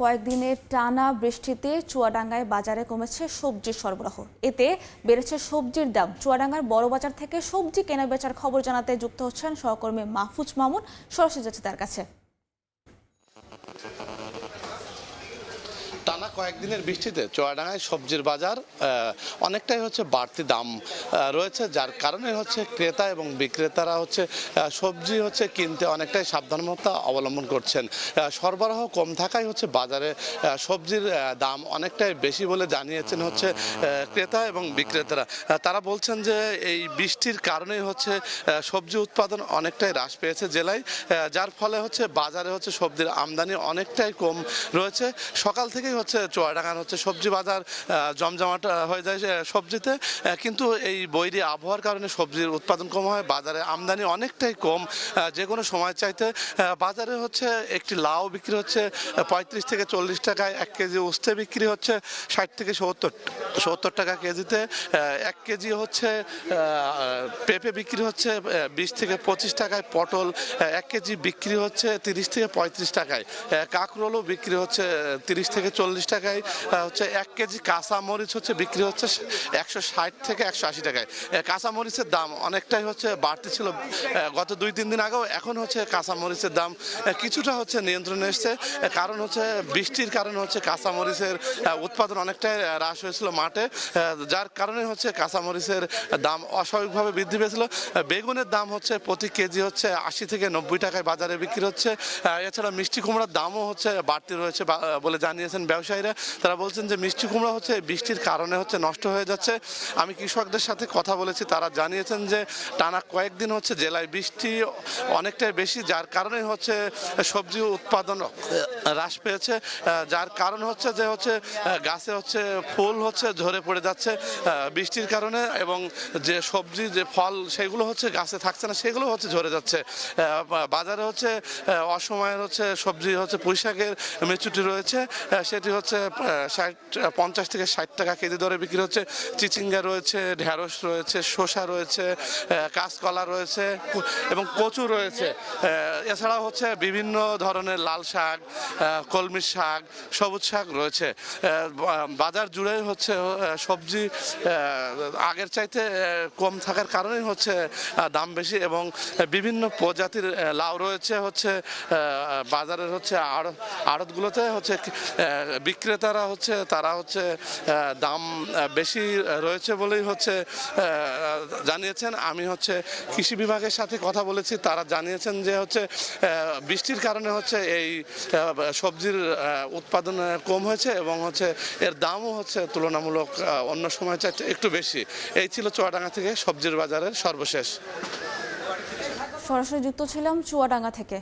কয়েকদিনের টানা বৃষ্টিতে চুয়াডাঙ্গায় বাজারে কমেছে সবজির সরবরাহ। এতে বেড়েছে সবজির দাম। চুয়াডাঙ্গার বড় বাজার থেকে সবজি কেনা বেচার খবর জানাতে যুক্ত হচ্ছেন সহকর্মী মাহফুজ মামুন। সরাসরি যাচ্ছে তার কাছে। টানা কয়েকদিনের বৃষ্টিতে চুয়াডাঙ্গায় সবজির বাজার অনেকটাই বাড়তি দাম রয়েছে, যার কারণে ক্রেতা এবং বিক্রেতারা সবজি কিনতে অনেকটাই সাবধানতা অবলম্বন করছেন। সরবরাহ কম থাকায় বাজারে সবজির দাম অনেকটাই বেশি বলে জানিয়েছেন ক্রেতা এবং বিক্রেতারা। তারা বলছেন যে এই বৃষ্টির কারণেই সবজি উৎপাদন অনেকটাই হ্রাস পেয়েছে জেলায়, যার ফলে বাজারে সবজির আমদানি অনেকটাই কম রয়েছে। সকাল থেকেই চুয়াডাঙ্গার সবজি বাজার জমজমাট হয়ে যায় সবজিতে, কিন্তু এই বৈরী আবহাওয়ার কারণে সবজির উৎপাদন কম হয়, বাজারে আমদানি অনেকটাই কম। যে কোনো সময় চাইতে বাজারে একটি লাউ বিক্রি 35 থেকে 40 টাকায়, 1 কেজি উস্তে বিক্রি 60 থেকে 70 টাকা কেজিতে, 1 কেজি পেঁপে বিক্রি 20 থেকে 25 টাকায়, পটল 1 কেজি বিক্রি 30 থেকে 35 টাকায়, কাঁকরোলও বিক্রি 30 থেকে 40 টাকায়, 1 কেজি কাঁচা মরিচ বিক্রি 160 থেকে 180 টাকায়। কাঁচা মরিচের দাম অনেকটাই বাড়তি ছিল গত 2-3 দিন আগেও। এখন কাঁচা মরিচের দাম কিছুটা নিয়ন্ত্রণে এসছে, কারণ বৃষ্টির কারণে কাঁচা মরিচের উৎপাদন অনেকটাই হ্রাস হয়েছিল মাঠে, যার কারণে কাঁচা মরিচের দাম অস্বাভাবিকভাবে বৃদ্ধি পেয়েছিল। বেগুনের দাম প্রতি কেজি 80 থেকে 90 টাকায় বাজারে বিক্রি হচ্ছে। এছাড়া মিষ্টি কুমড়ার দামও বাড়তি রয়েছে বলে জানিয়েছেন ব্যবসায়ীরা। তারা বলছেন যে মিষ্টি কুমড়া বৃষ্টির কারণে নষ্ট হয়ে যাচ্ছে। আমি কৃষকদের সাথে কথা বলেছি, তারা জানিয়েছেন যে টানা কয়েকদিন জেলায় বৃষ্টি অনেকটাই বেশি, যার কারণে সবজি উৎপাদন হ্রাস পেয়েছে, যার কারণ যে গাছে ফুল ঝরে পড়ে যাচ্ছে বৃষ্টির কারণে, এবং যে সবজি যে ফল সেগুলো গাছে থাকছে না, সেগুলো ঝরে যাচ্ছে। বাজারে অসময়ের সবজি পুঁইশাকের মেচুটি রয়েছে, সেটি 50 থেকে 60 টাকা কেজি দরে বিক্রি হচ্ছে। চিচিঙ্গা রয়েছে, ঢেঁড়স রয়েছে, শসা রয়েছে, কাঁচকলা রয়েছে এবং কচু রয়েছে। এছাড়াও বিভিন্ন ধরনের লাল শাক, কলমি শাক, সবুজ শাক রয়েছে। বাজার জুড়ে সবজি আগের চাইতে কম থাকার কারণেই দাম বেশি, এবং বিভিন্ন প্রজাতির লাউ রয়েছে বাজারের আড়তগুলোতে বিক্রেতারা তারা দাম বেশি রয়েছে বলেই জানিয়েছেন। আমি কৃষি বিভাগের সাথে কথা বলেছি, তারা জানিয়েছেন যে বৃষ্টির কারণে এই সবজির উৎপাদন কম হয়েছে, এবং এর দামও তুলনামূলক অন্য সময় চাইতে একটু বেশি। এই ছিল চুয়াডাঙ্গা থেকে সবজির বাজারের সর্বশেষ। সরাসরি যুক্ত ছিলাম চুয়াডাঙ্গা থেকে।